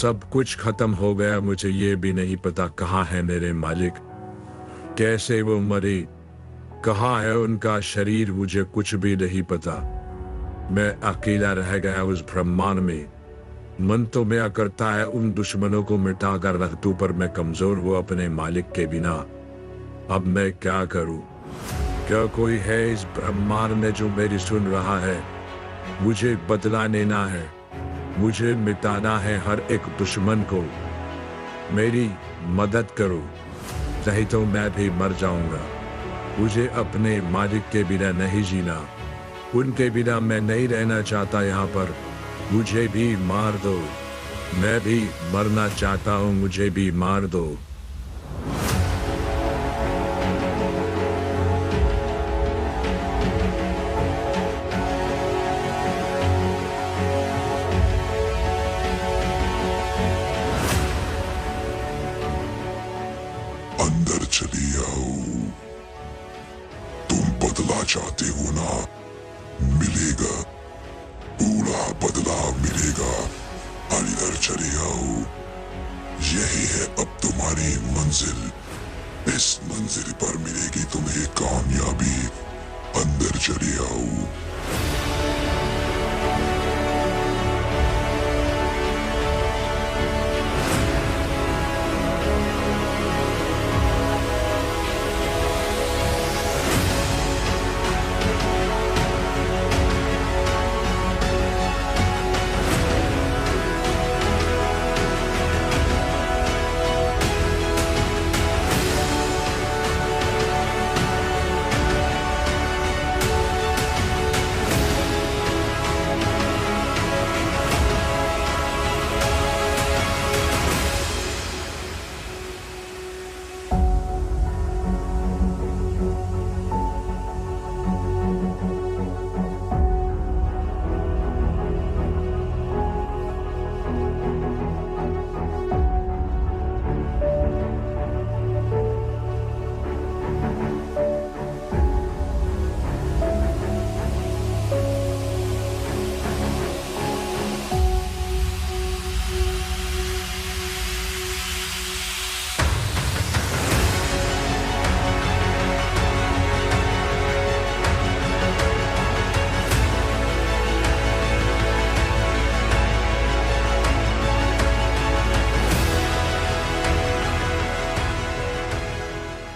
सब कुछ खत्म हो गया। मुझे ये भी नहीं पता कहाँ है मेरे मालिक, कैसे वो मरे, कहाँ है उनका शरीर, मुझे कुछ भी नहीं पता। मैं अकेला रह गया उस ब्रह्मांड में। मन तो मेरा करता है उन दुश्मनों को मिटा कर रख दूं, पर मैं कमजोर हूँ अपने मालिक के बिना। अब मैं क्या करूं? क्या कोई है इस ब्रह्मांड में जो मेरी सुन रहा है? मुझे बदला लेना है, मुझे मिटाना है हर एक दुश्मन को। मेरी मदद करो, नहीं तो मैं भी मर जाऊंगा। मुझे अपने मालिक के बिना नहीं जीना, उनके बिना मैं नहीं रहना चाहता यहाँ पर। मुझे भी मार दो, मैं भी मरना चाहता हूँ, मुझे भी मार दो। अंदर चली आओ। तुम बदला चाहते हो ना? मिलेगा, पूरा बदला मिलेगा। अंदर चले आओ, यही है अब तुम्हारी मंजिल। इस मंजिल पर मिलेगी तुम्हें कामयाबी। अंदर चले आओ।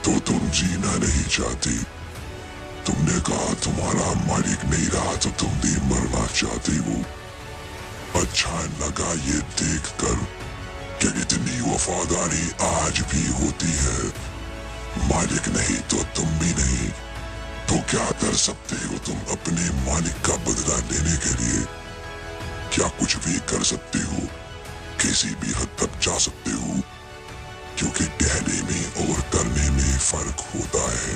तो तुम जीना नहीं चाहती? तुमने कहा तुम्हारा मालिक नहीं रहा तो तुम भी मरना चाहती हो। अच्छा लगा ये देखकर कि इतनी वफादारी आज भी होती है। मालिक नहीं तो तुम भी नहीं, तो क्या कर सकते हो तुम अपने मालिक का बदला लेने के लिए? क्या कुछ भी कर सकते हो, किसी भी हद तक जा सकते हो, क्योंकि कहने में और करने में फर्क होता है।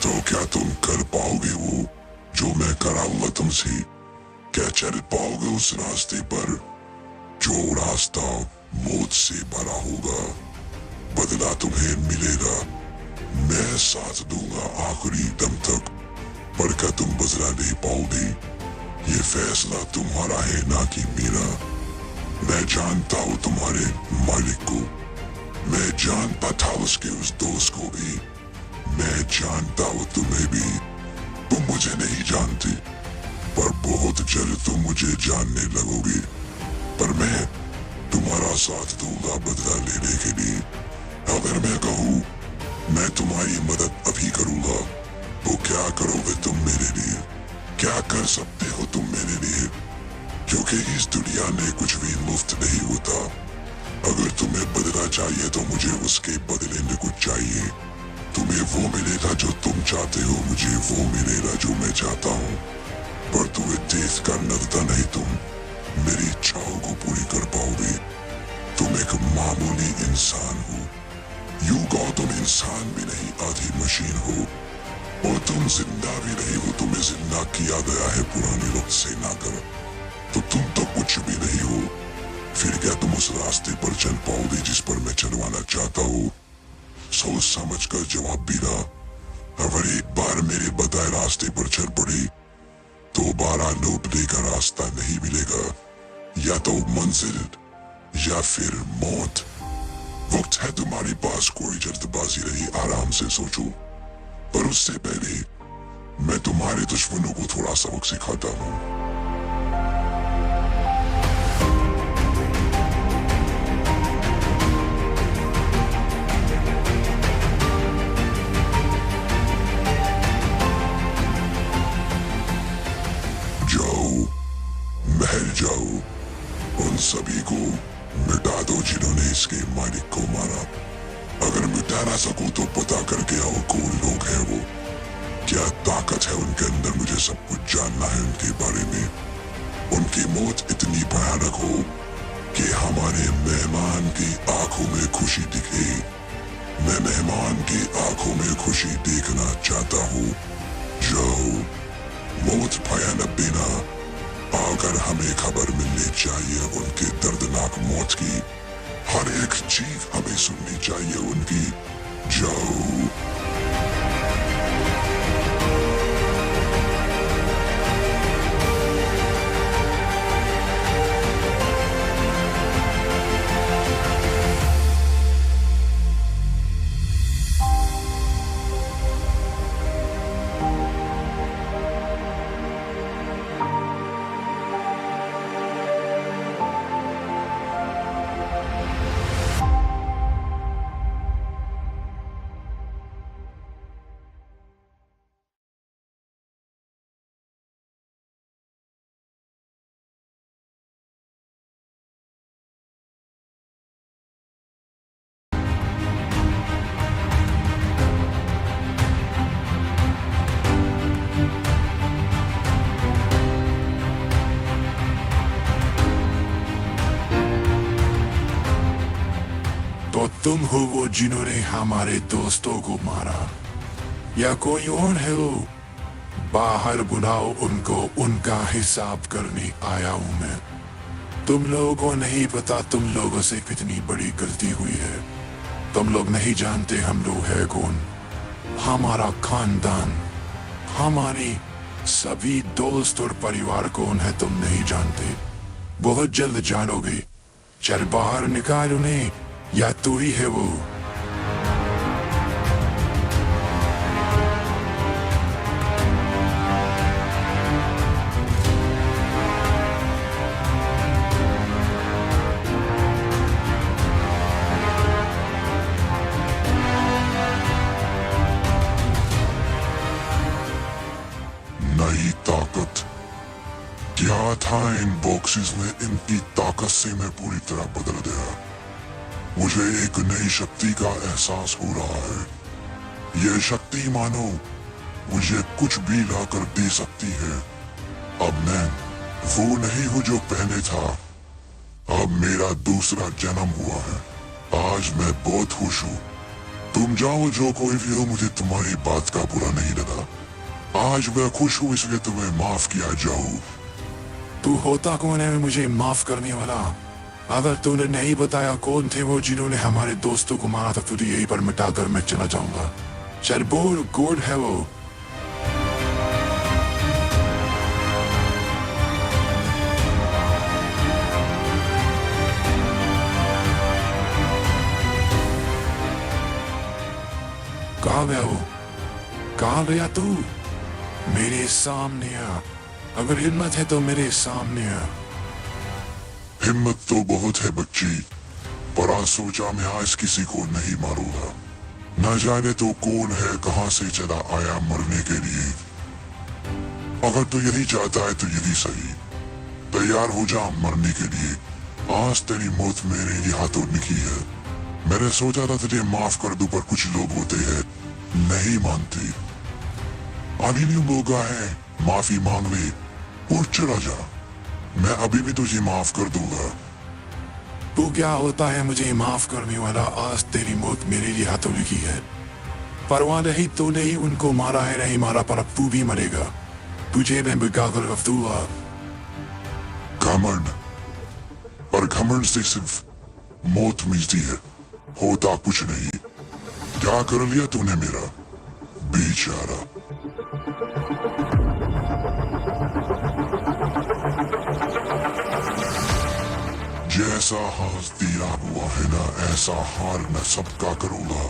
तो क्या तुम कर पाओगे वो जो मैं कराऊंगा तुमसे? क्या चल पाओगे उस रास्ते पर जो रास्ता मौत से भरा होगा? बदला तुम्हें मिलेगा, मैं साथ दूंगा आखिरी दम तक, पर क्या तुम बदला ले पाओगे? ये फैसला तुम्हारा है ना कि मेरा। मैं जानता हूँ तुम्हारे मालिक को, मैं जानता था उसके उस दोस्त को भी, मैं जानता हूँ तुम्हें भी। तुम मुझे नहीं जानते, पर बहुत जल्द तुम मुझे जानने लगोगे। पर मैं तुम्हारा साथ दूंगा बदला लेने के लिए। अगर मैं कहूँ मैं तुम्हारी मदद अभी करूंगा, तो क्या करोगे तुम मेरे लिए? क्या कर सकते हो तुम मेरे लिए? क्योंकि इस दुनिया में कुछ भी मुफ्त नहीं होता। अगर तुम्हें बदला चाहिए तो मुझे उसके बदले में कुछ चाहिए। तुम्हें वो मिलेगा जो तुम चाहते हो, मुझे वो मिलेगा जो मैं चाहता हूँ। पर तुम्हें देख कर लगता नहीं तुम मेरी इच्छाओं को पूरी कर पाओगे। तुम एक मामूली इंसान हो, यूं कहो तुम इंसान भी नहीं, आधी मशीन हो। और तुम जिंदा भी नहीं हो, तुम्हें जिंदा किया गया है पुराने वक्त से लाकर। तो तुम तो कुछ भी नहीं हो। फिर क्या तुम उस रास्ते पर चल पाओगे जिस पर मैं चलवाना चाहता हूँ? सोच समझ कर जवाब भी ना। अगर एक बार मेरे बताए रास्ते पर चल पड़ी, दोबारा लौटने का रास्ता नहीं मिलेगा। या तो मंजिल या फिर मौत। वक्त है तुम्हारे पास, कोई जल्दबाजी रही, आराम से सोचो। पर उससे पहले मैं तुम्हारे दुश्मनों को थोड़ा सबक सिखाता हूँ। जाओ, महल जाओ, उन सभी को मिटा दो जिन्होंने इसके मालिक को मारा। अगर मिटा ना सको तो पता करके आओ कौन लोग हैं वो, क्या ताकत है उनके अंदर, मुझे सब कुछ जानना है उनके बारे में। उनकी मौत इतनी भयानक हो कि हमारे मेहमान की आंखों में खुशी दिखे। मैं मेहमान की आंखों में खुशी देखना चाहता हूँ। जाओ, मौत भयानक बिना, अगर हमें खबर मिलनी चाहिए उनके दर्दनाक मौत की, हर एक चीख हमें सुननी चाहिए उनकी। जाओ। तो तुम हो वो जिन्होंने हमारे दोस्तों को मारा, या कोई और है वो? बाहर बुलाओ उनको, उनका हिसाब करने आया हूं मैं। तुम लोगों को नहीं पता तुम लोगों से कितनी बड़ी गलती हुई है। तुम लोग नहीं जानते हम लोग है कौन, हमारा खानदान, हमारी सभी दोस्त और परिवार कौन है तुम नहीं जानते। बहुत जल्द जानोगे। चल बाहर निकाल उन्हें, या तू ही है वो? नई ताकत, क्या था इन बॉक्सेस में? इनकी ताकत से मैं पूरी तरह बदल गया। मुझे एक नई शक्ति का एहसास हो रहा है। यह शक्ति मानो मुझे कुछ भी लाकर दे सकती है। अब मैं वो नहीं हूँ जो पहले था। अब मेरा दूसरा जन्म हुआ है। आज मैं बहुत खुश हूँ। तुम जाओ, जो कोई भी हो, मुझे तुम्हारी बात का बुरा नहीं लगा। आज मैं खुश हूँ, इसलिए तुम्हें माफ किया जाओ। तू होता कौन है मुझे माफ करने वाला? अगर तूने नहीं बताया कौन थे वो जिन्होंने हमारे दोस्तों को मारा था, तुझे यहीं पर मिटाकर मैं चला जाऊंगा। चल बोल, कौन है वो? कहाँ गया वो? कहाँ गया तू? मेरे सामने आ। अगर हिम्मत है तो मेरे सामने आ। हिम्मत तो बहुत है बच्ची, पर आज सोचा मैं आज किसी को नहीं मारूंगा। न जाने तो कौन है, कहां से चला आया मरने के लिए। अगर तू यही चाहता है तो यही सही। तैयार हो जा मरने के लिए। आज तेरी मौत मेरे ही हाथों लिखी है। मैंने सोचा था तुझे माफ कर दूं, पर कुछ लोग होते हैं नहीं मानते। अभी भी मौका है, माफी मांग ले और चला जा। मैं अभी भी तुझे माफ कर दूंगा। तू क्या होता है मुझे माफ करने वाला? आज तेरी मौत मेरे ही हाथों लिखी है। परवाह नहीं, तूने ही उनको मारा है, नहीं मारा, पर अब तू भी मरेगा। तुझे मैं बिगाकर रख दूंगा। घमंड, पर घमंड से सिर्फ मौत मिलती है, होता कुछ नहीं। क्या कर लिया तूने मेरा बेचारा? जैसा हाथ दिया हुआ है ना, ऐसा हार मैं सबका करूंगा।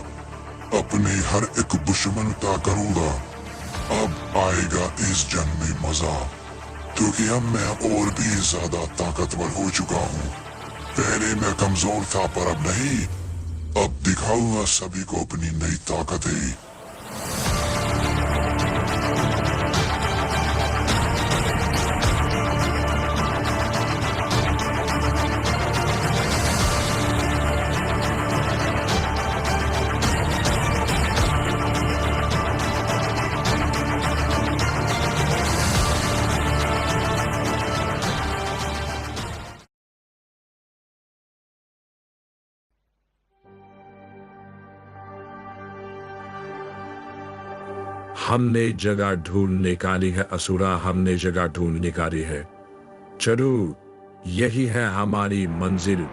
अपने हर एक दुश्मन का करूंगा। अब आएगा इस जंग में मजा, क्योंकि अब मैं और भी ज्यादा ताकतवर हो चुका हूँ। पहले मैं कमजोर था पर अब नहीं। अब दिखाऊंगा सभी को अपनी नई ताकतें। हमने जगह ढूंढ निकाली है असुरा, हमने जगह ढूंढ निकाली है। चलो यही है हमारी मंजिल,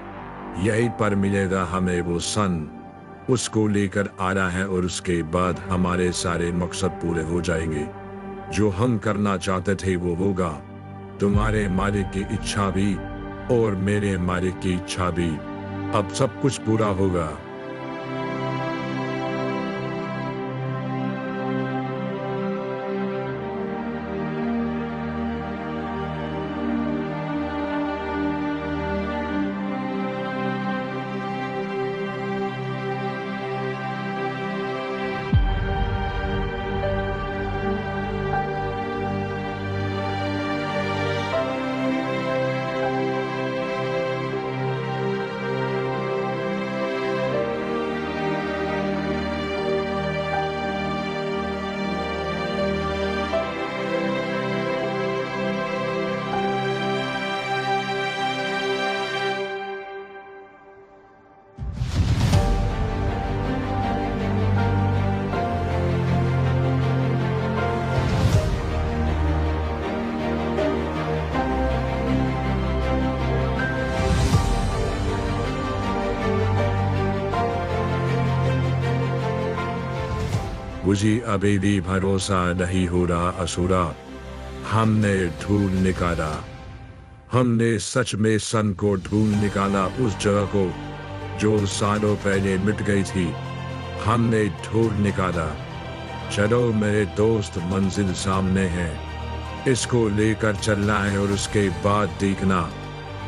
यहीं पर मिलेगा हमें वो सन। उसको लेकर आ रहा है और उसके बाद हमारे सारे मकसद पूरे हो जाएंगे। जो हम करना चाहते थे वो होगा। तुम्हारे मालिक की इच्छा भी और मेरे मालिक की इच्छा भी, अब सब कुछ पूरा होगा। मुझे अभी भी भरोसा नहीं हो रहा असुरा। हमने ढूंढ निकाला, हमने सच में सन को ढूंढ निकाला, उस जगह को जो सालों पहले मिट गई थी। हमने ढूंढ निकाला। चलो मेरे दोस्त, मंजिल सामने है, इसको लेकर चलना है और उसके बाद देखना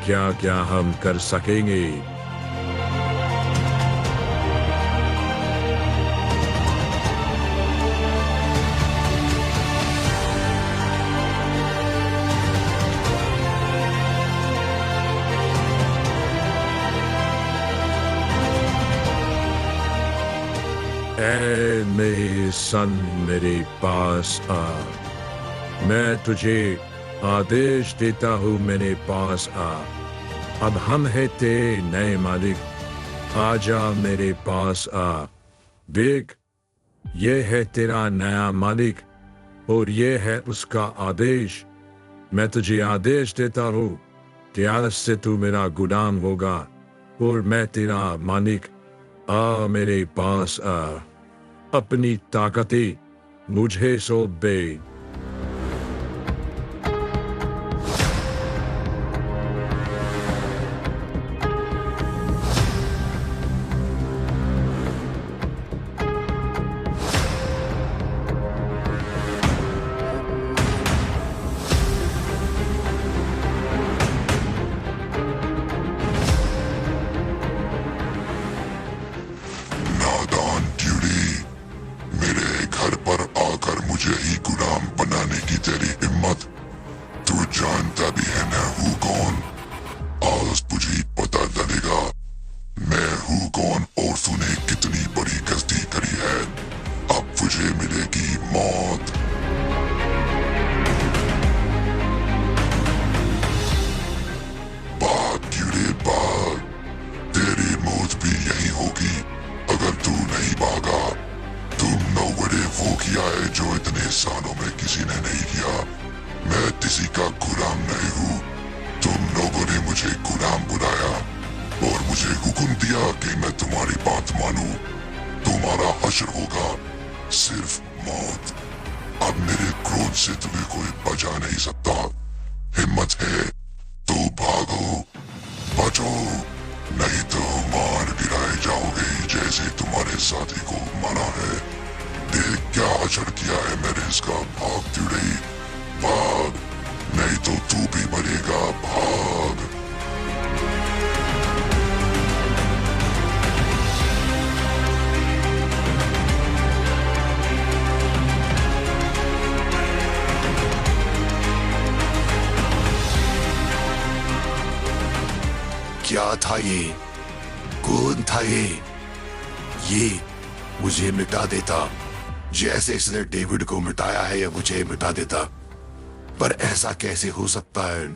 क्या क्या हम कर सकेंगे। ऐ मेरे सन, मेरे पास आ। मैं तुझे आदेश देता हूँ, मेरे पास आ। अब हम है तेरे नए मालिक। आजा मेरे पास आ। देख, ये है तेरा नया मालिक और ये है उसका आदेश। मैं तुझे आदेश देता हूँ कि आज से तू मेरा गुलाम होगा और मैं तेरा मालिक। आ मेरे पास आ, अपनी ताकतें मुझे सौंप दे। नादान कीड़ी, मेरे घर पर आकर मुझे ही गुलाम बनाने की तेरी हिम्मत। तू जानता भी है मैं हूँ कौन। आज तुझे पता चलेगा मैं हूँ कौन और तूने कितनी बड़ी गलती करी है। अब तुझे मिलेगी मौत। बात कीड़े बात, तेरी मौत भी यही होगी अगर तू नहीं भागा। तुम नौबड़े वो किया है जो इतने सालों में किसी ने नहीं किया। मैं किसी का गुलाम नहीं हूँ। तुम लोगों ने मुझे गुलाम बुलाया और मुझे हुक्म दिया कि मैं तुम्हारी बात मानूं। तुम्हारा हश्र होगा सिर्फ मौत। अब मेरे क्रोध से तुम्हें कोई बचा नहीं सकता। हिम्मत है तो भागो, बच हटो, नहीं तो मार गिराए जाओगे जैसे तुम्हारे साथी को मारा है। देख क्या अचर किया है मैंने इसका। भाग चिड़ई भाग, नहीं तो तू भी मरेगा। भाग। क्या था ये? कौन था ये? मुझे मिटा देता जैसे इसने डेविड को मिटाया है, या मुझे मिटा देता। पर ऐसा कैसे हो सकता है?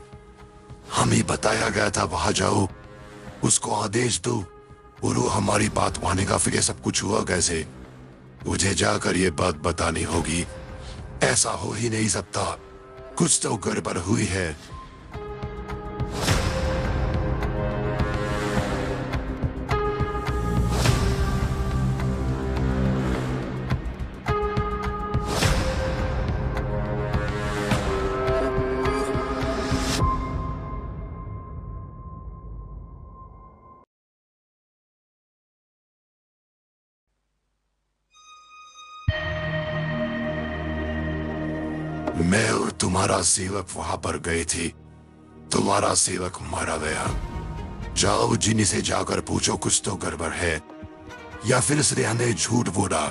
हमें बताया गया था वहां जाओ, उसको आदेश दो और वो हमारी बात मानेगा। फिर ये सब कुछ हुआ कैसे? मुझे जाकर ये बात बतानी होगी। ऐसा हो ही नहीं सकता, कुछ तो गड़बड़ हुई है। मैं और तुम्हारा सेवक वहां पर गए थे। तुम्हारा सेवक मारा गया। जाओ जिनी से जाकर पूछो, कुछ तो गड़बड़ है, या फिर इसने हमें झूठ बोला,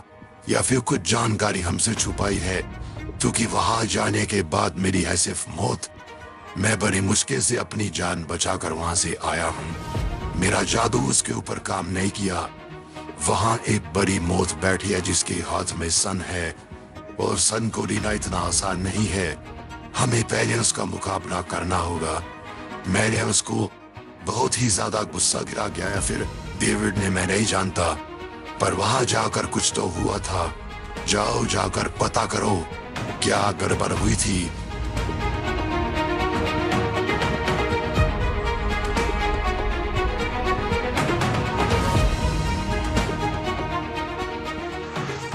या फिर कुछ जानकारी हमसे छुपाई है। क्योंकि वहां जाने के बाद मेरी है सिर्फ मौत। मैं बड़ी मुश्किल से अपनी जान बचाकर वहां से आया हूं। मेरा जादू उसके ऊपर काम नहीं किया। वहां एक बड़ी मौत बैठी है जिसके हाथ में सन है, और सन को लेना इतना आसान नहीं है। हमें पहले उसका मुकाबला करना होगा। मैंने उसको बहुत ही ज्यादा गुस्सा गिरा गया, या फिर डेविड ने, मैं नहीं जानता। पर वहां जाकर कुछ तो हुआ था। जाओ जाकर पता करो क्या गड़बड़ हुई थी।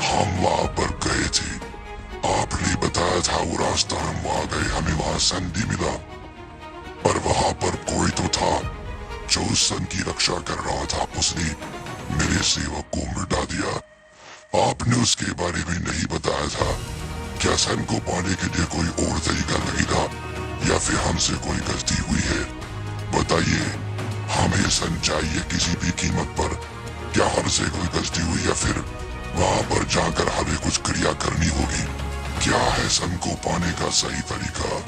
हम वहां पर गए थे, आपने बताया था वो रास्ता, हम वहां गए, हमें वहां सन भी मिला। पर वहां पर कोई तो था जो सन की रक्षा कर रहा था। उसने मेरे सेवक को मिटा दिया। आपने उसके बारे में नहीं बताया था। क्या सन को पाने के लिए कोई और तरीका नहीं था, या फिर हमसे कोई गलती हुई है? बताइए, हमें सन चाहिए किसी भी कीमत पर। क्या हमसे कोई गलती हुई, या फिर वहां पर जाकर हमें कुछ क्रिया करनी होगी? क्या है सन को पाने का सही तरीका?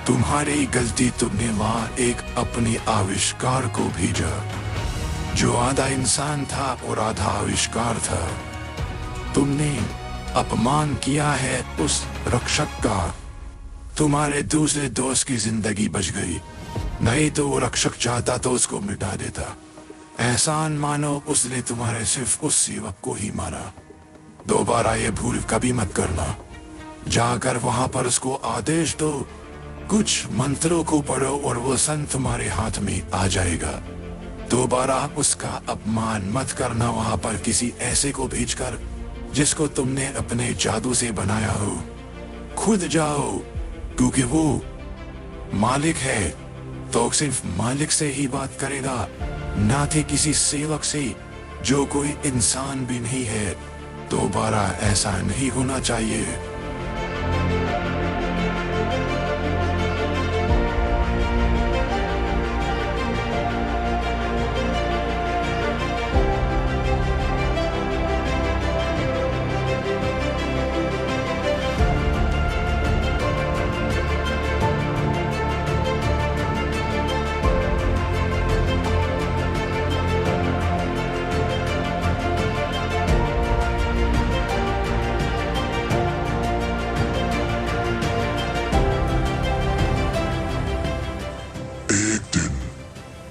तुम्हारी गलती, तुमने वहां एक अपने आविष्कार को भेजा जो आधा इंसान था और आधा आविष्कार था। तुमने अपमान किया है उस रक्षक का। तुम्हारे दूसरे दोस्त की जिंदगी बच गई, नहीं तो वो रक्षक चाहता तो उसको मिटा देता। एहसान मानो उसने तुम्हारे सिर्फ उस सेवक को ही मारा। दोबारा ये भूल कभी मत करना। जाकर वहां पर उसको आदेश दो, कुछ मंत्रों को पढ़ो और वो सन तुम्हारे हाथ में आ जाएगा। दोबारा उसका अपमान मत करना वहां पर किसी ऐसे को भेजकर जिसको तुमने अपने जादू से बनाया हो। खुद जाओ, क्योंकि वो मालिक है तो सिर्फ मालिक से ही बात करेगा, ना कि किसी सेवक से जो कोई इंसान भी नहीं है। दोबारा ऐसा नहीं होना चाहिए।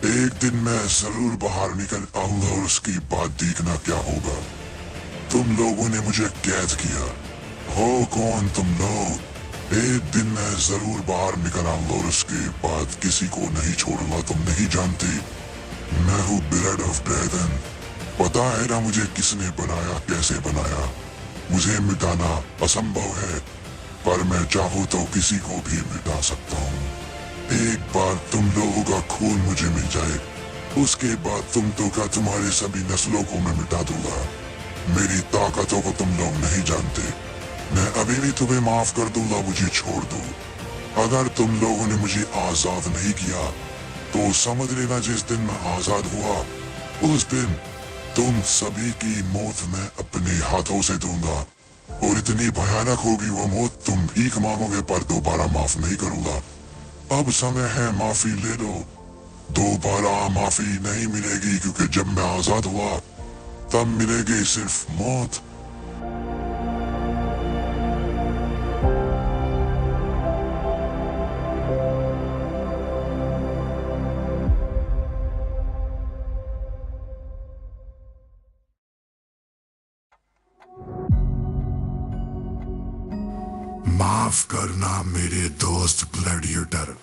एक दिन मैं जरूर बाहर निकल आऊंगा और उसकी बात देखना क्या होगा। तुम लोगों ने मुझे कैद किया हो, कौन तुम लोग? एक दिन मैं जरूर बाहर निकल आऊंगा और उसके बाद किसी को नहीं छोड़ूंगा। तुम नहीं जानते मैं हूँ ब्लड ऑफ ड्रैगन। पता है ना मुझे किसने बनाया, कैसे बनाया। मुझे मिटाना असंभव है, पर मैं चाहूँ तो किसी को भी मिटा सकता हूँ। एक बार तुम लोगों का खून मुझे मिल जाए, उसके बाद तुम तो का तुम्हारे सभी नस्लों को मैं मिटा दूंगा। मेरी ताकतों को तुम लोग नहीं जानते। मैं अभी भी तुम्हें माफ कर दूंगा, मुझे छोड़ दो। अगर तुम लोगों ने मुझे आजाद नहीं किया तो समझ लेना जिस दिन मैं आजाद हुआ उस दिन तुम सभी की मौत मैं अपने हाथों से दूंगा, और इतनी भयानक होगी वो मौत तुम भीख मांगोगे पर दोबारा माफ नहीं करूंगा। अब समय है, माफी ले लो। दोबारा माफी नहीं मिलेगी, क्योंकि जब मैं आजाद हुआ तब मिलेगी सिर्फ मौत। माफ करना मेरे दोस्त ग्लैडिएटर,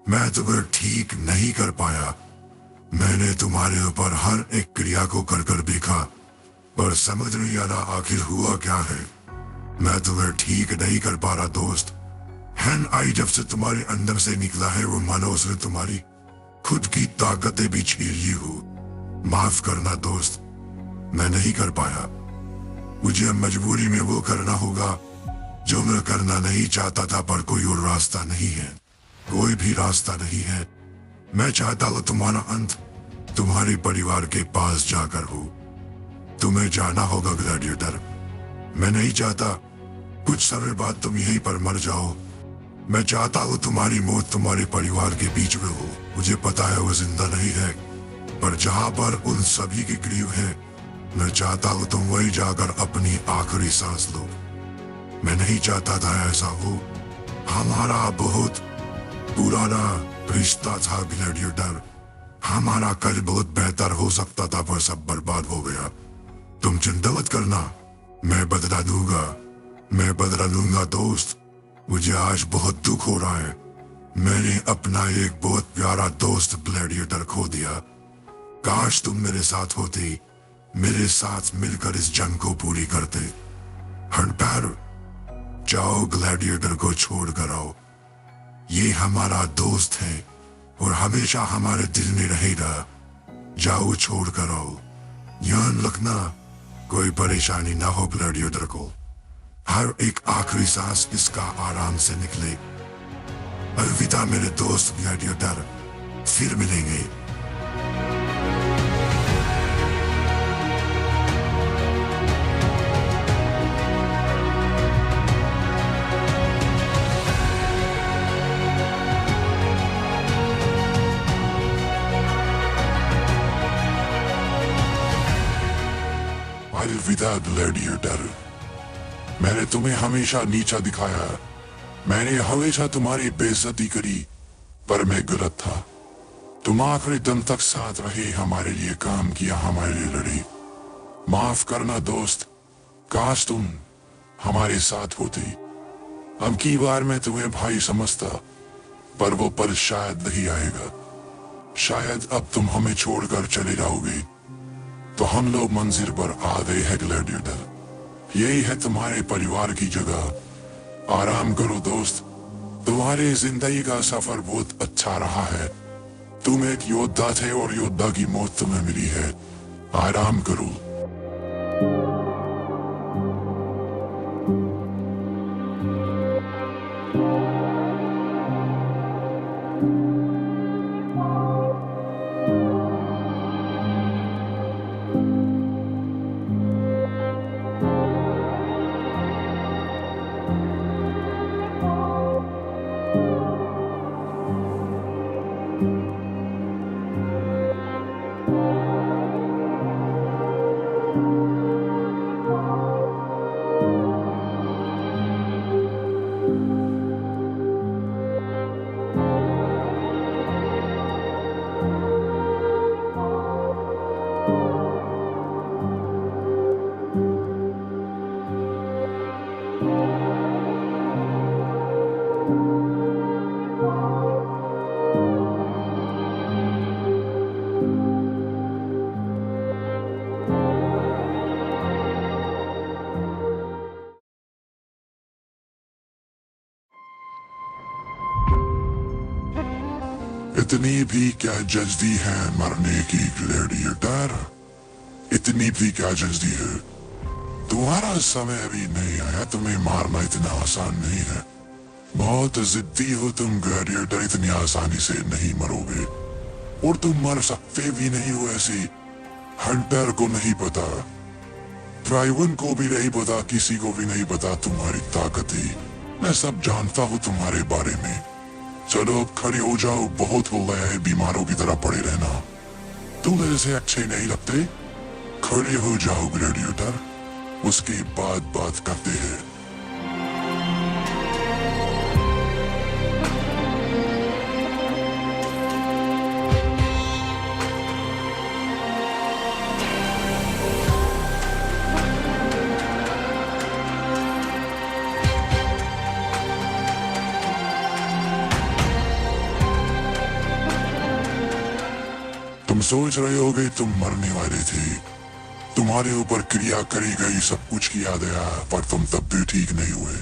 मैं तुम्हें ठीक नहीं कर पाया। मैंने तुम्हारे ऊपर हर एक क्रिया को कर कर देखा, पर समझ नहीं आ रहा आखिर हुआ क्या है। मैं तुम्हें ठीक नहीं कर पा रहा दोस्त। हैन आई जब से तुम्हारे अंदर से निकला है वो मानो उसने तुम्हारी खुद की ताकतें भी छीन ली हो। माफ करना दोस्त, मैं नहीं कर पाया। मुझे मजबूरी में वो करना होगा जो मैं करना नहीं चाहता था, पर कोई और रास्ता नहीं है, कोई भी रास्ता नहीं है। मैं चाहता हूं तुम्हारा अंत तुम्हारे परिवार के पास जाकर हो। तुम्हें जाना होगा ग्लैडिएटर। मैं नहीं चाहता कुछ समय बाद तुम यहीं पर मर जाओ। मैं चाहता हूं तुम्हारी मौत तुम्हारे परिवार के बीच में हो। मुझे पता है वो जिंदा नहीं है, पर जहां पर उन सभी की ग्रीव है, मैं चाहता हूं तुम वहीं जाकर अपनी आखिरी सांस लो। मैं नहीं चाहता था ऐसा हो। हमारा बहुत पुराना रिश्ता था ग्लैडिएटर। हमारा कल बहुत बेहतर हो सकता था, पर सब बर्बाद हो गया। तुम चिंता मत करना, मैं बदला दूंगा, मैं बदला लूंगा दोस्त। मुझे आज बहुत दुख हो रहा है। मैंने अपना एक बहुत प्यारा दोस्त ग्लैडिएटर खो दिया। काश तुम मेरे साथ होती, मेरे साथ मिलकर इस जंग को पूरी करते। हंटर, जाओ ग्लैडिएटर को छोड़ कर आओ। ये हमारा दोस्त है और हमेशा हमारे दिल में रहेगा। जाओ छोड़ कर आओ। ध्यान रखना कोई परेशानी ना हो ग्लैडिएटर को। हर एक आखिरी सांस इसका आराम से निकले। अलविदा मेरे दोस्त ग्लैडिएटर, फिर मिलेंगे। अलविदा ग्लैडिएटर। मैंने तुम्हें हमेशा नीचा दिखाया, मैंने हमेशा तुम्हारी बेइज्जती करी, पर मैं गलत था। तुम आखिरी दम तक साथ रहे, हमारे लिए काम किया, हमारे लिए लड़ी। माफ करना दोस्त, काश तुम हमारे साथ होती। अब की बार मैं तुम्हें भाई समझता, पर वो पल शायद नहीं आएगा। शायद अब तुम हमें छोड़कर चले जाओगे। तो हम लोग मंजिल पर आ गए हैं ग्लैडिएटर। यही है तुम्हारे परिवार की जगह। आराम करो दोस्त, तुम्हारी जिंदगी का सफर बहुत अच्छा रहा है। तुम एक योद्धा थे और योद्धा की मौत तुम्हें मिली है। आराम करो। इतनी भी क्या जल्दी है मरने की ग्लैडिएटर? इतनी भी क्या जल्दी है? तुम्हारा समय अभी नहीं आया, तुम्हें मारना इतना आसान नहीं है। बहुत जिद्दी हो तुम ग्लैडिएटर, इतनी आसानी से नहीं मरोगे। और तुम मर सकते भी नहीं हो ऐसे। हंटर को नहीं पता, ट्राइवन को भी नहीं पता, किसी को भी नहीं पता तुम्हारी ताकत ही। मैं सब जानता हूँ तुम्हारे बारे में। चलो अब खड़े हो जाओ, बहुत हो गया है बीमारों की तरह पड़े रहना। तुम ऐसे अच्छे नहीं लगते। खड़े हो जाओ ग्लैडिएटर, उसके बाद बात करते हैं। तुम सोच रहे होगे तुम मरने वाले थे, तुम्हारे ऊपर क्रिया करी गई, सब कुछ किया गया, पर तुम तब भी ठीक नहीं हुए।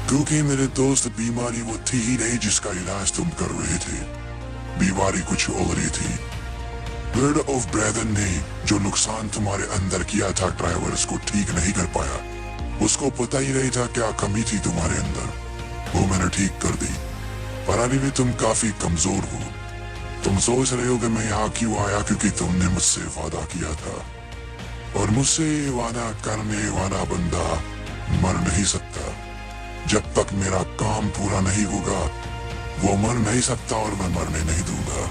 क्योंकि मेरे दोस्त बीमारी वो थी ही नहीं जिसका इलाज तुम कर रहे थे। बीमारी कुछ और ही थी। ब्लड ऑफ ब्रेदन ने जो नुकसान तुम्हारे अंदर किया था, ड्राइवर्स को ठीक नहीं कर पाया। उसको पता ही नहीं था क्या कमी थी तुम्हारे अंदर, वो मैंने ठीक कर दी। पर अभी भी तुम काफी कमजोर हो। तुम सोच रहे हो कि मैं यहाँ क्यों आया, क्योंकि तुमने मुझसे वादा किया था, और मुझसे वादा करने वाला बंदा मर नहीं सकता। जब तक मेरा काम पूरा नहीं होगा वो मर नहीं सकता, और मैं मरने नहीं दूंगा।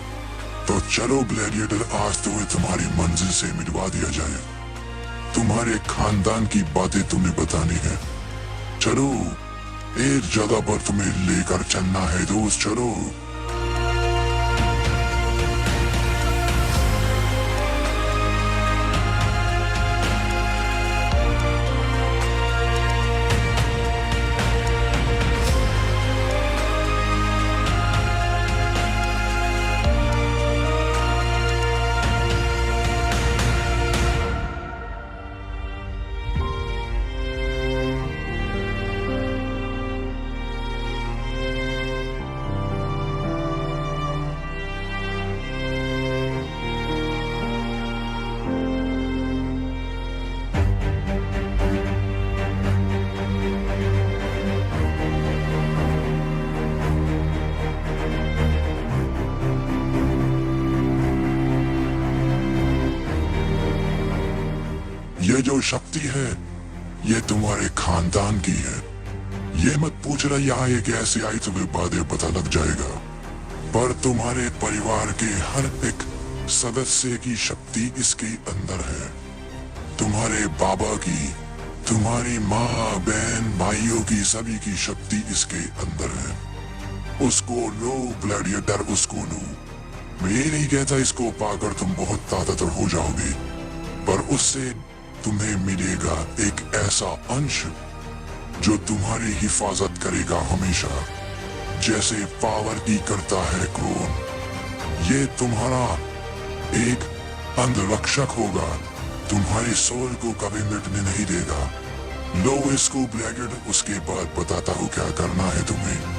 तो चलो ग्लैडिएटर, आज तुम्हें तुम्हारी मंजिल से मिलवा दिया जाए। तुम्हारे खानदान की बातें तुम्हें बतानी है। चलो, एक जगह पर तुम्हें लेकर चलना है दोस्त, चलो। ये जो शक्ति है ये तुम्हारे खानदान की है। ये मत पूछ रहा यहाँ ये कैसे आई, तुम्हें बातें पता लग जाएगा। पर तुम्हारे परिवार के हर एक सदस्य की शक्ति इसके अंदर है। तुम्हारे बाबा की, तुम्हारी माँ, बहन, भाइयों की, सभी की शक्ति इसके अंदर है। उसको लो ग्लैडिएटर, उसको लो। मैं ये नहीं कहता इसको पाकर तुम बहुत ताकतवर हो जाओगे, पर उससे तुम्हें मिलेगा एक ऐसा अंश जो तुम्हारी हिफाजत करेगा हमेशा, जैसे पावर की करता है क्रोन। ये तुम्हारा एक अंगरक्षक होगा, तुम्हारी सोल को कभी मिटने नहीं देगा। लो इसको ग्लैडिएटर, उसके बाद बताता हूँ क्या करना है तुम्हें।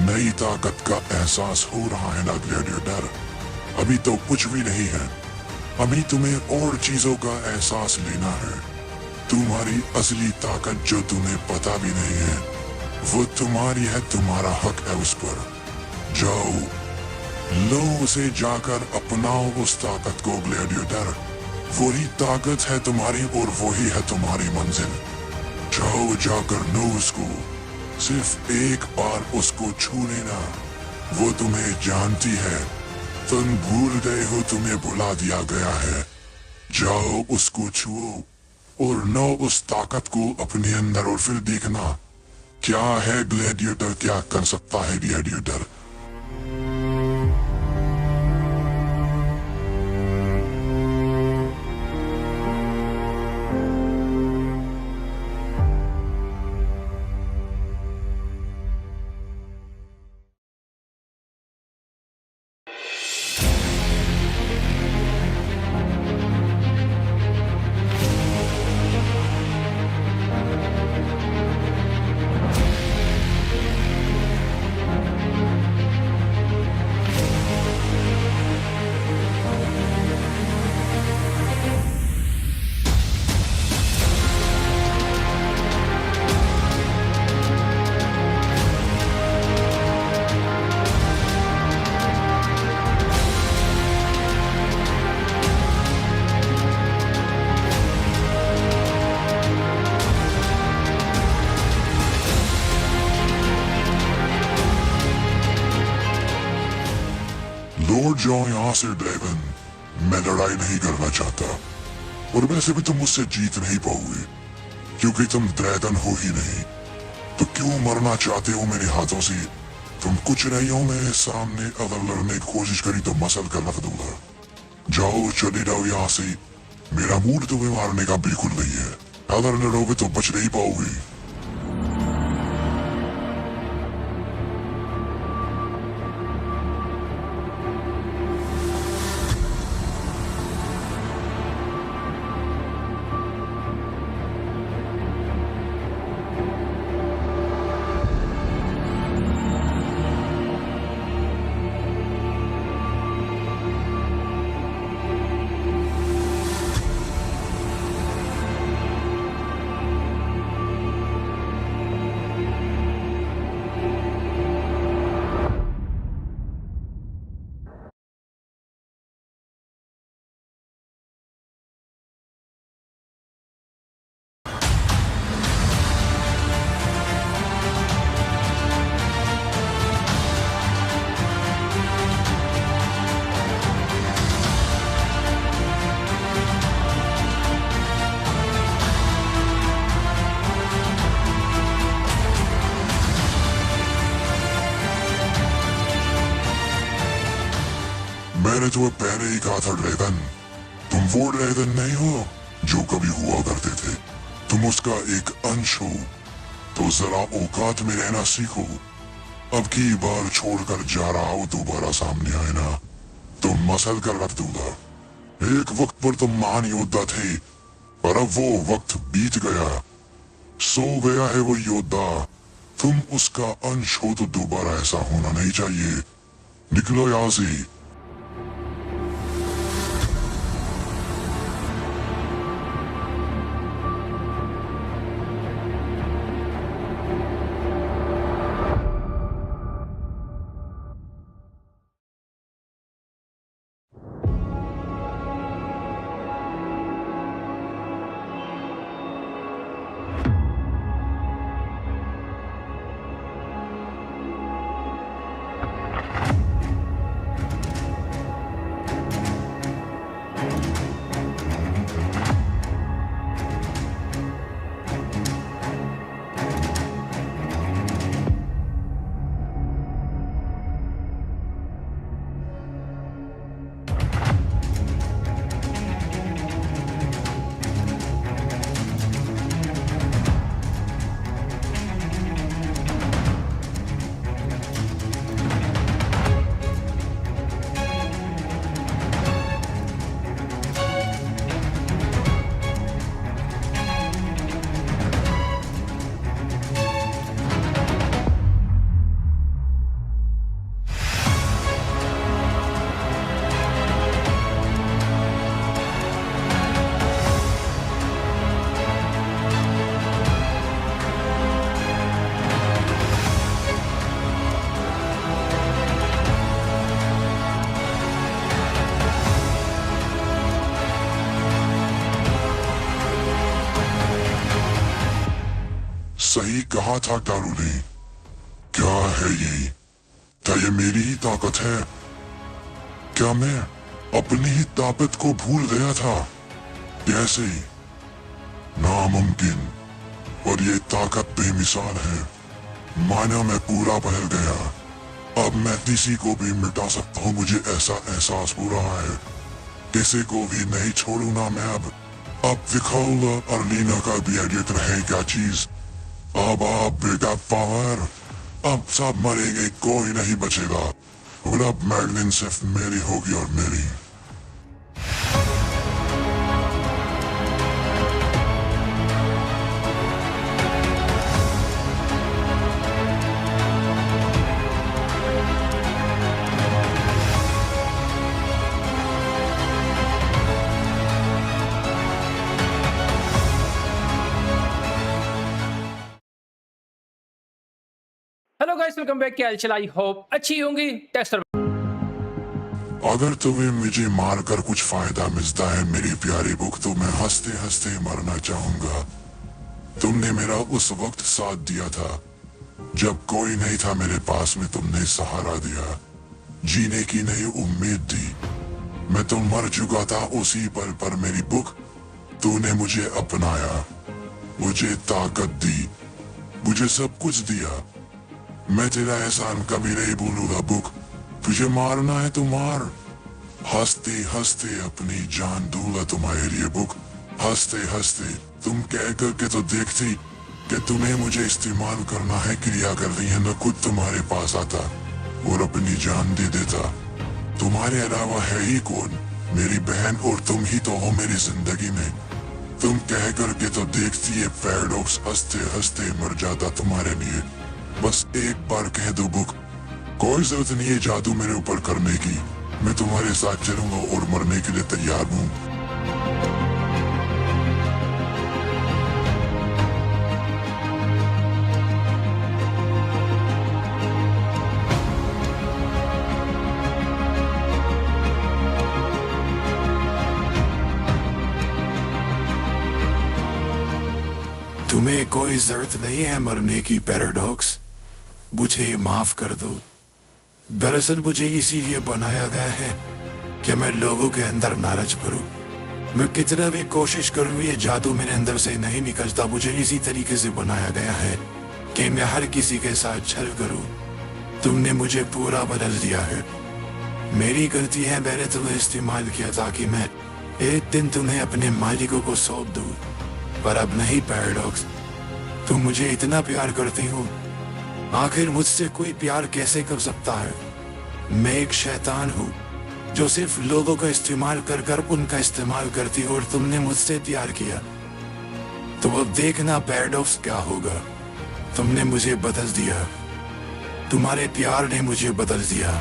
नई ताकत का एहसास हो रहा है ना ग्लैडिएटर? अभी तो कुछ भी नहीं है, अभी तुम्हें और चीजों का एहसास लेना है। तुम्हारी असली ताकत जो तुम्हें पता भी नहीं है, वो तुम्हारी है, तुम्हारा हक है उस पर। जाओ, लो उसे, जाकर अपनाओ उस ताकत को ग्लैडिएटर। वही ताकत है तुम्हारी और वही है तुम्हारी मंजिल। जाओ, जाकर लो उसको। सिर्फ एक बार उसको छू लेना, वो तुम्हें जानती है। तुम भूल गए हो, तुम्हें बुला दिया गया है। जाओ उसको छुओ और लो उस ताकत को अपने अंदर, और फिर देखना क्या है ग्लैडिएटर, क्या कर सकता है ग्लैडिएटर। जाओ यहाँ से ड्रैगन, मैं लड़ाई नहीं करना चाहता। और वैसे भी तुम मुझसे जीत नहीं पाओगे, क्योंकि तुम ड्रैगन हो ही नहीं। तो क्यों मरना चाहते हो मेरे हाथों से? तुम कुछ नहीं हो मेरे सामने। अगर लड़ने की कोशिश करी तो मसल कर रख दूंगा। जाओ, चले जाओ यहाँ से। मेरा मूड तुम्हें मारने का बिल्कुल नहीं है। अगर लड़ोगे तो बच नहीं पाओगे। मैंने तुम्हें पहले ही कहा था ड्रैगन, तुम वो ड्रैगन नहीं हो जो कभी हुआ करते थे। तुम उसका एक अंश हो। तो जरा औकात में रहना सीखो। अब की बार छोड़कर जा रहा हो, दोबारा सामने आए ना तो मसल कर रख दूंगा। एक वक्त पर तुम महान योद्धा थे, पर अब वो वक्त बीत गया। सो गया है वो योद्धा। तुम उसका अंश हो तो दोबारा ऐसा होना नहीं चाहिए। निकलो यहाँ से। सही कहा था टारू ने। क्या है ये? क्या ये मेरी ही ताकत है? क्या मैं अपनी ही ताकत को भूल गया था? कैसे? नामुमकिन। और ये ताकत बेमिसाल है। माना मैं पूरा बदल गया। अब मैं किसी को भी मिटा सकता हूँ। मुझे ऐसा एहसास हो रहा है। किसी को भी नहीं छोड़ूंगा मैं अब दिखाऊंगा अर्लीना का भी एडिट रहे क्या चीज। अब आप बेटा पावर, अब सब मरेंगे, कोई नहीं बचेगा। और अब मैगलिन सिर्फ मेरी होगी और मेरी। Hello guys, welcome back. क्या हाल आई होप अच्छी होंगी। टेक्सटर अगर तुम्हें मुझे मारकर कुछ फायदा मिलता है मेरी प्यारी बुक, तो मैं हंसते हंसते मरना चाहूंगा। तुमने मेरा उस वक्त साथ दिया था जब कोई नहीं था मेरे पास में। तुमने सहारा दिया जीने की नई उम्मीद दी। मैं तो मर चुका था उसी पल पर मेरी बुक तूने मुझे अपनाया, मुझे ताकत दी, मुझे सब कुछ दिया। मैं तेरा एहसान कभी नहीं भूलूंगा बुक। तुझे मारना है तो मार, हंसते हंसते अपनी जान दूंगा तुम्हारे लिए बुक। हंसते हंसते तुम कह करके तो देखती कि तुम्हें मुझे इस्तेमाल करना है, क्रिया करनी है, मैं खुद तुम्हारे पास आता और अपनी जान दे देता। तुम्हारे अलावा है ही कौन? मेरी बहन और तुम ही तो हो मेरी जिंदगी में। तुम कह करके तो देखती है पैराडॉक्स हंसते हंसते मर जाता तुम्हारे लिए। बस एक बार कह दो बुक, कोई जरूरत नहीं है जादू मेरे ऊपर करने की, मैं तुम्हारे साथ चलूंगा और मरने के लिए तैयार हूँ। तुम्हें कोई जरूरत नहीं है मरने की पैराडॉक्स, मुझे माफ कर दो। दरअसल मुझे इसीलिए बनाया गया है कि मैं लोगों के अंदर लालच भरूं। मैं कितना भी कोशिश करूं ये जादू मेरे अंदर से नहीं निकलता। मुझे इसी तरीके से बनाया गया है कि मैं हर किसी के साथ छल करूं। तुमने मुझे पूरा बदल दिया है, मेरी गलती है। मैंने तुम्हें इस्तेमाल किया ताकि मैं एक दिन तुम्हें अपने मालिकों को सौंप दूं, पर अब नहीं पैराडॉक्स। तुम मुझे इतना प्यार करती हो, आखिर मुझसे कोई प्यार कैसे कर सकता है? मैं एक शैतान हूँ जो सिर्फ लोगों का इस्तेमाल कर कर उनका इस्तेमाल करती हो, और तुमने मुझसे प्यार किया तो अब देखना पैराडॉक्स क्या होगा। तुमने मुझे बदल दिया, तुम्हारे प्यार ने मुझे बदल दिया।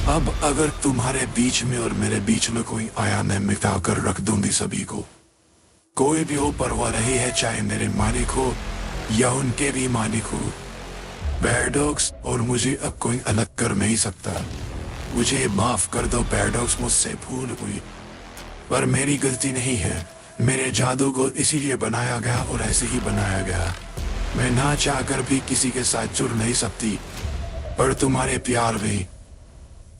अब अगर तुम्हारे बीच में और मेरे बीच में कोई आया, मैं मिटा कर रख दूंगी सभी को। कोई भी हो परवाह नहीं है, चाहे मेरे मालिक हो या उनके भी मालिक हो। पैराडॉक्स और मुझे अब कोई अलग कर नहीं सकता। मुझे माफ कर दो पैराडॉक्स, मुझसे भूल हुई, पर मेरी गलती नहीं है। मेरे जादू को इसीलिए बनाया गया और ऐसे ही बनाया गया। मैं ना चाहकर भी किसी के साथ जुड़ नहीं सकती, पर तुम्हारे प्यार ने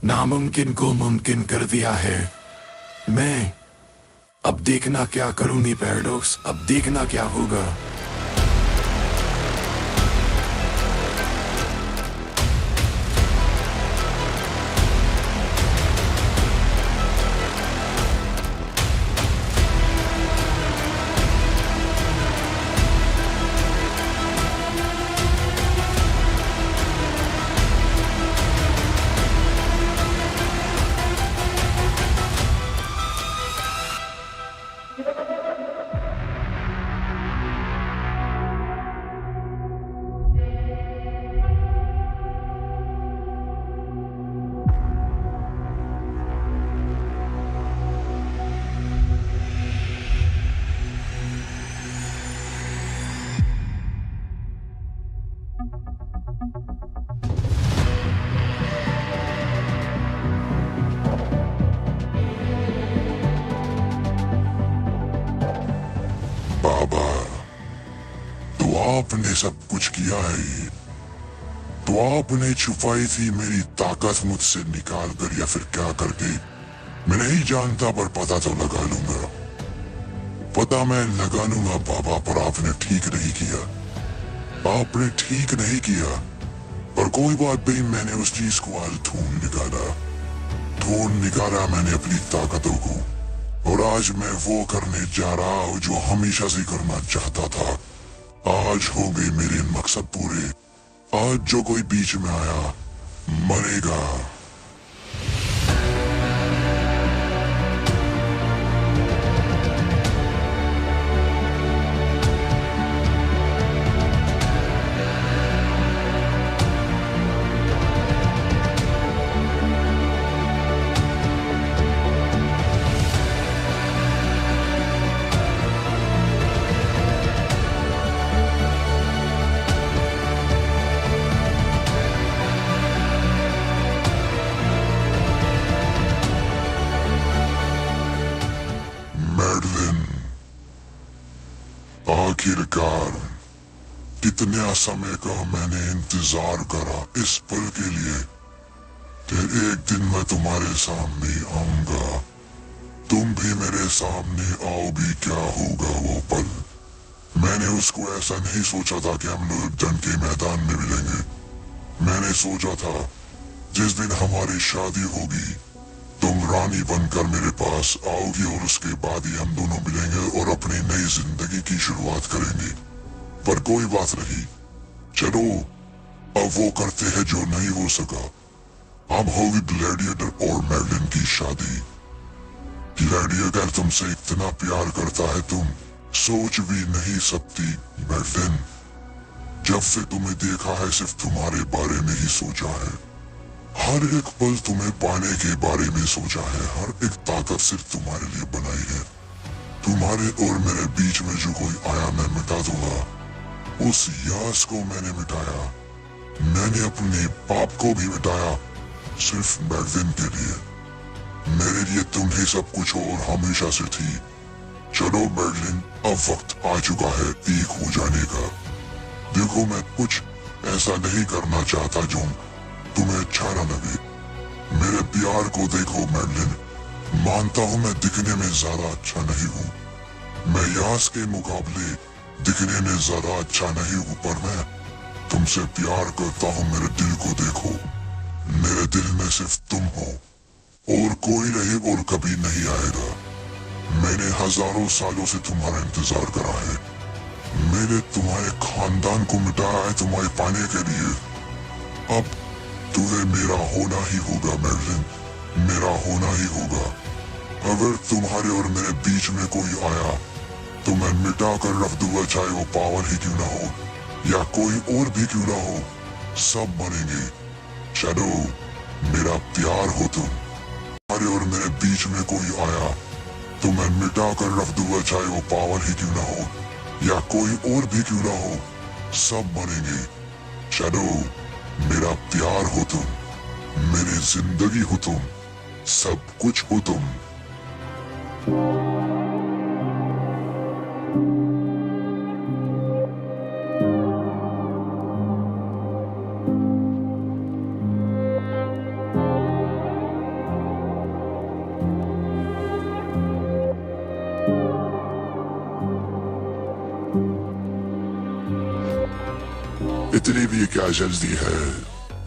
नामुमकिन को मुमकिन कर दिया है। मैं अब देखना क्या करूंगी पैराडॉक्स, अब देखना क्या होगा। बाबा, तो आपने सब कुछ किया है, तो आपने छुपाई थी मेरी ताकत मुझसे निकाल कर या फिर क्या करके, मैं नहीं जानता, पर पता तो लगा लूंगा। पता मैं लगा लूंगा बाबा, पर आपने ठीक नहीं किया। आपने ठीक नहीं किया, पर कोई बात नहीं, मैंने उस चीज को आज ढूंढ निकाला मैंने अपनी ताकतों को, और आज मैं वो करने जा रहा हूँ जो हमेशा से करना चाहता था। आज हो गए मेरे मकसद पूरे। आज जो कोई बीच में आया मरेगा। आखिरकार कितने समय का मैंने इंतजार करा इस पल के लिए। फिर एक दिन मैं तुम्हारे सामने आऊंगा, तुम भी मेरे सामने आओगी, क्या होगा वो पल। मैंने उसको ऐसा नहीं सोचा था कि हम लोग जंग के मैदान में मिलेंगे। मैंने सोचा था जिस दिन हमारी शादी होगी तुम रानी बनकर मेरे पास आओगी और उसके बाद ही हम दोनों मिलेंगे और अपनी नई जिंदगी की शुरुआत करेंगे। पर कोई बात नहीं, चलो अब वो करते हैं जो नहीं हो सका। अब होगी ग्लैडिएटर और मैगलिन की शादी। ग्लैडिएटर तुमसे इतना प्यार करता है तुम सोच भी नहीं सकती मैगलिन। जब से तुम्हें देखा है सिर्फ तुम्हारे बारे में ही सोचा है, हर एक पल तुम्हें पाने के बारे में सोचा है, हर एक ताकत सिर्फ तुम्हारे लिए बनाई है। तुम्हारे और मेरे बीच में जो कोई आया मैं मिटा दूंगा, उस यास को मैंने मिटाया। मैंने अपने पाप को भी मिटाया सिर्फ मैगलिन के लिए। मेरे लिए तुम ही सब कुछ हो और हमेशा से थी। चलो मैगलिन, अब वक्त आ चुका है एक हो जाने का। देखो मैं कुछ ऐसा नहीं करना चाहता जो तुम्हें अच्छा न लगे। मेरे प्यार को देखो मैगलिन, मानता हूँ मैं दिखने में ज्यादा अच्छा नहीं हूँ, मैं यास के मुकाबले दिखने में ज्यादा अच्छा नहीं हूँ, पर मैं तुमसे प्यार करता हूँ। मेरे दिल को देखो, मेरे दिल में सिर्फ तुम हो और कोई नहीं और कभी नहीं आएगा। मैंने हजारों सालों से तुम्हारा इंतजार करा है। मैंने तुम्हारे खानदान को मिटाया है तुम्हारे पाने के लिए। अब तुम्हें मेरा होना ही होगा मैगलिन, मेरा होना ही होगा। अगर तुम्हारे और मेरे बीच में कोई आया तो मैं मिटा कर रख दूंगा, चाहे वो पावर ही क्यों ना हो या कोई और भी क्यों ना हो, सब मरेंगे। शैडो, मेरा प्यार हो तुम। तुम्हारे और मेरे बीच में कोई आया तो मैं मिटा कर रख दूंगा, चाहे वो पावर ही क्यों ना हो या कोई और भी क्यों ना हो, सब मरेंगे। शैडो, मेरा प्यार हो तुम, मेरी जिंदगी हो तुम, सब कुछ हो तुम। इतनी भी क्या जल्दी है,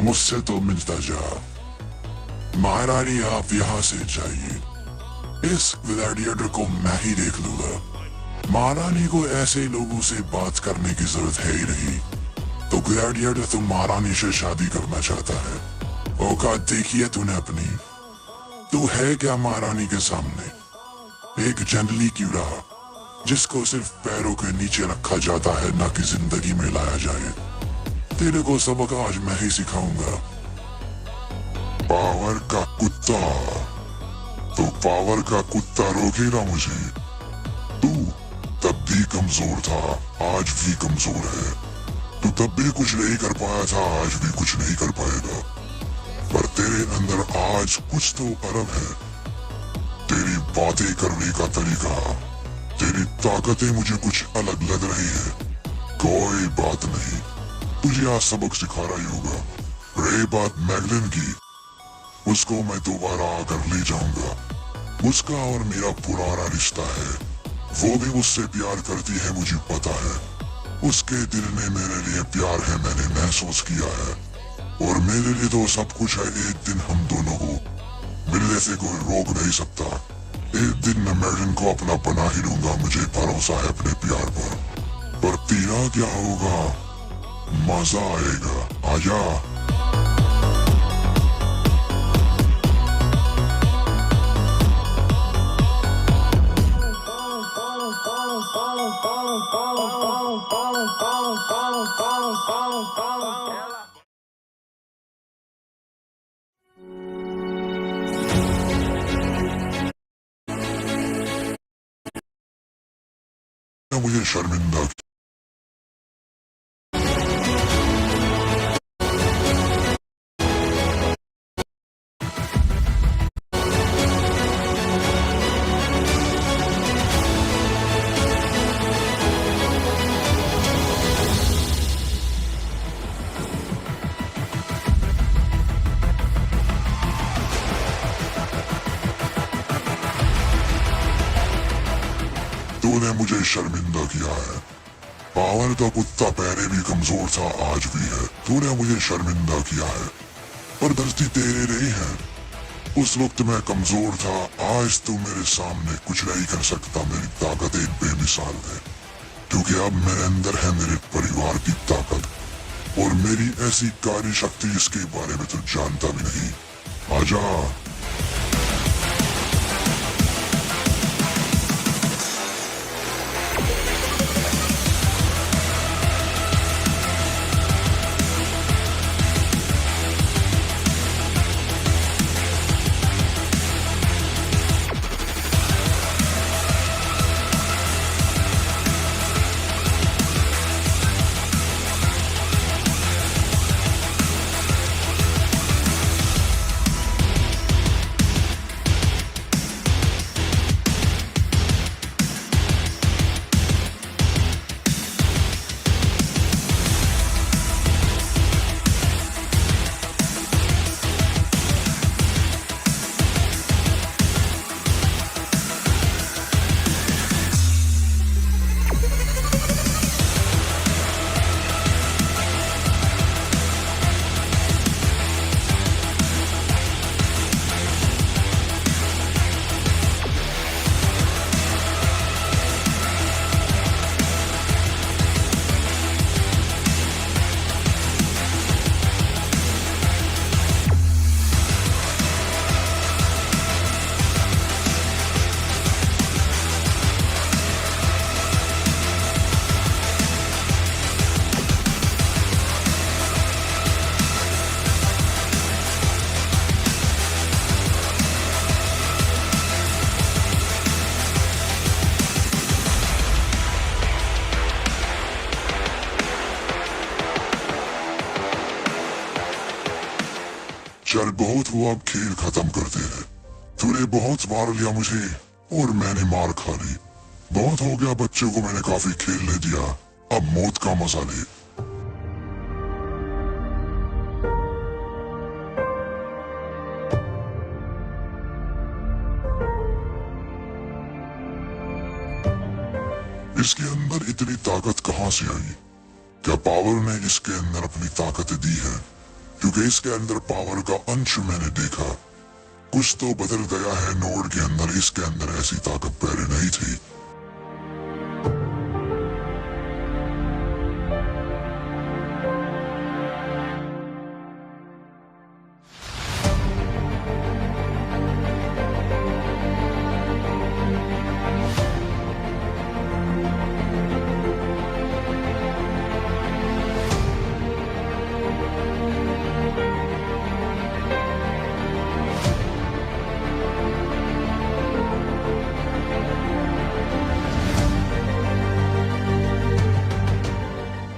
मुझसे तो मिलता जा। महारानी आप यहाँ से जाइए, इस ग्लैडिएटर को मैं ही देख लूंगा। महारानी को ऐसे लोगों से बात करने की जरूरत है ही नहीं। तो ग्लैडिएटर तो महारानी से शादी करना चाहता है। औकात देखिए तूने अपनी। तू है क्या महारानी के सामने? एक जंगली कीड़ा जिसको सिर्फ पैरों के नीचे रखा जाता है, ना कि जिंदगी में लाया जाए। तेरे को सबक आज मैं ही सिखाऊंगा। पावर का कुत्ता, तो पावर का कुत्ता रोकेगा मुझे। तू तब भी कमजोर था, आज भी कमजोर है। तू तब भी कुछ नहीं कर पाया था, आज भी कुछ नहीं कर पाएगा। पर तेरे अंदर आज कुछ तो अलग है। तेरी बातें करने का तरीका, तेरी ताकतें मुझे कुछ अलग लग रही है। कोई बात नहीं, तुझे आज सबक सिखाना ही होगा। रही बात मैगलिन की, उसको मैं दोबारा आकर ले जाऊंगा। उसका और मेरा पुराना रिश्ता है, वो भी मुझसे प्यार करती है, मुझे पता है। उसके दिल में मेरे लिए प्यार है, मैंने महसूस किया है। और मेरे लिए तो सब कुछ है। एक दिन हम दोनों को मिलने से कोई रोक नहीं सकता। एक दिन मैं मैगलिन को अपना बना ही लूंगा, मुझे भरोसा है अपने प्यार पर तेरा क्या होगा, मजा आएगा। आजा। मुझे शर्मिंदा तूने मुझे शर्मिंदा किया है। पावर का कुत्ता पहले भी कमजोर था, आज भी है। तूने मुझे शर्मिंदा किया है, पर गलती तेरी नहीं है। उस वक्त मैं कमजोर था, आज तू मेरे सामने कुछ नहीं कर सकता। मेरी ताकत एक बेमिसाल है, क्योंकि अब मेरे अंदर है मेरे परिवार की ताकत, और मेरी ऐसी कार्य शक्ति इसके बारे में तो जानता भी नहीं। आजा। चल बहुत हुआ, अब खेल खत्म करते हैं। तूने बहुत मार लिया मुझे और मैंने मार खा ली। बहुत हो गया, बच्चों को मैंने काफी खेलने दिया, अब मौत का मजा ले। इसके अंदर इतनी ताकत कहां से आई? क्या पावर ने इसके अंदर अपनी ताकत दी है? क्योंकि इसके अंदर पावर का अंश मैंने देखा। कुछ तो बदल गया है नोड के अंदर, इसके अंदर ऐसी ताकत पहले नहीं थी।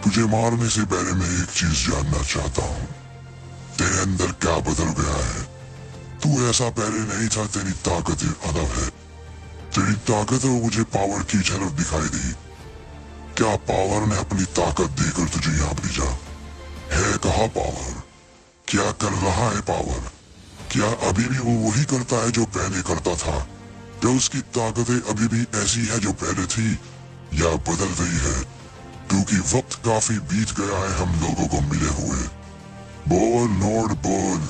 तुझे मारने से पहले मैं एक चीज जानना चाहता हूँ, तेरे अंदर क्या बदल गया है? तू ऐसा पहले नहीं था, तेरी ताकत अलग है। तेरी ताकत है, मुझे पावर की झलक दिखाई दी। क्या पावर ने अपनी ताकत देकर तुझे यहाँ भेजा है? कहा पावर? क्या कर रहा है पावर? क्या अभी भी वो वही करता है जो पहले करता था? क्या उसकी ताकतें अभी भी ऐसी है जो पहले थी, या बदल गई है? क्योंकि वक्त काफी बीत गया है हम लोगों को मिले हुए। बोल नोड बोल।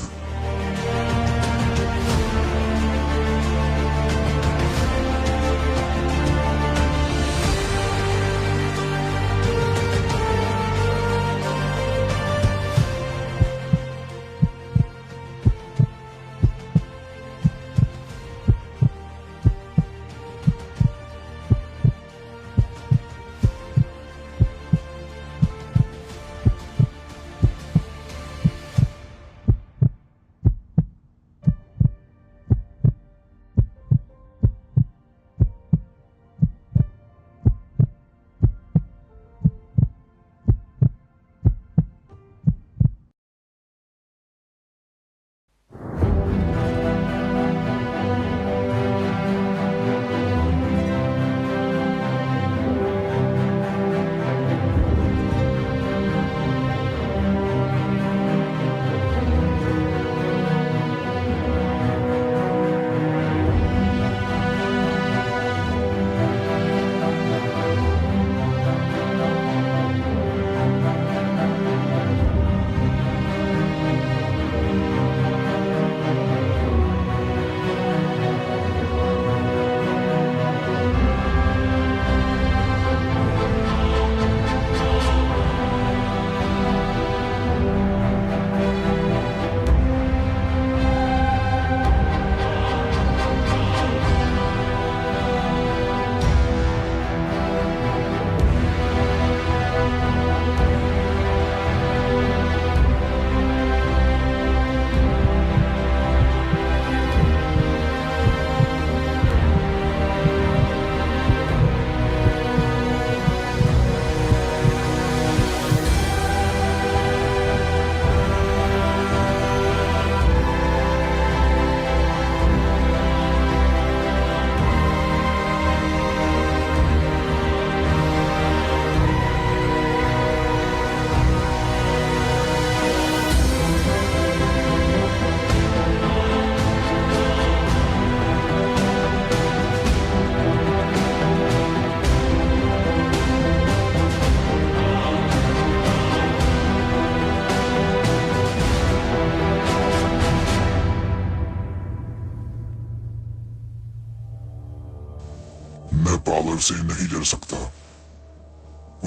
पावर से नहीं डर सकता।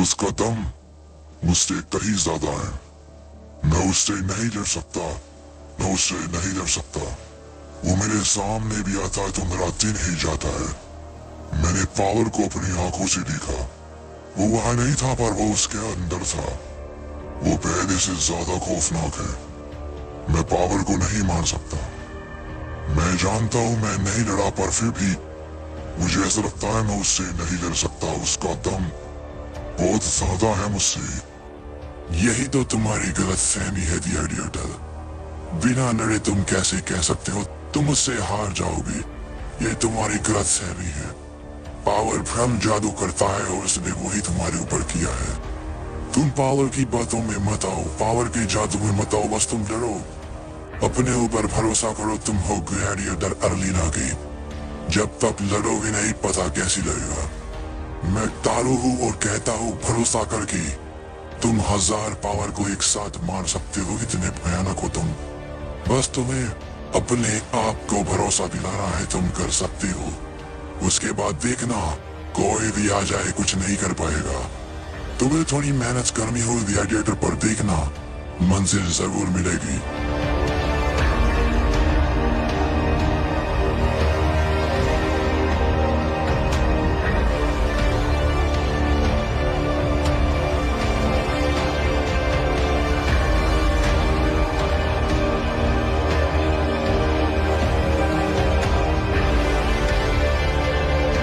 उसका दम मुझसे कहीं ज्यादा है। मैं उससे नहीं डर सकता, मैं उससे नहीं डर सकता। वो मेरे सामने भी आता है तो मेरा दिन ही जाता है। मैंने पावर को अपनी आंखों से देखा। वो वहां नहीं था पर वो उसके अंदर था। वो पहले से ज्यादा खौफनाक है। मैं पावर को नहीं मान सकता। मैं जानता हूं मैं नहीं लड़ा, पर फिर भी मुझे ऐसा लगता है मैं उससे नहीं लड़ सकता। उसका दम बहुत ज्यादा है मुझसे। यही तो तुम्हारी गलतफहमी है डिएडिएटर। बिना लड़े तुम कैसे कह सकते हो तुम उससे हार जाओगे? ये तुम्हारी गलतफहमी है। पावर भ्रम जादू करता है और उसने वही तुम्हारे ऊपर किया है। तुम पावर की बातों में मत आओ, पावर के जादू में मत आओ, बस तुम लड़ो। अपने ऊपर भरोसा करो। तुम हो ग्लैडिएटर अर्लीना की। जब तक लड़ोगे नहीं पता कैसी लगेगा। मैं तारू हूँ और कहता हूँ भरोसा करके तुम 1000 पावर को एक साथ मार सकते हो। इतने भयानक हो तुम। बस तुम्हें अपने आप को भरोसा दिलाना है, तुम कर सकते हो। उसके बाद देखना कोई भी आ जाए कुछ नहीं कर पाएगा। तुम्हें थोड़ी मेहनत करनी होगी ग्लैडिएटर, पर देखना मंजिल जरूर मिलेगी।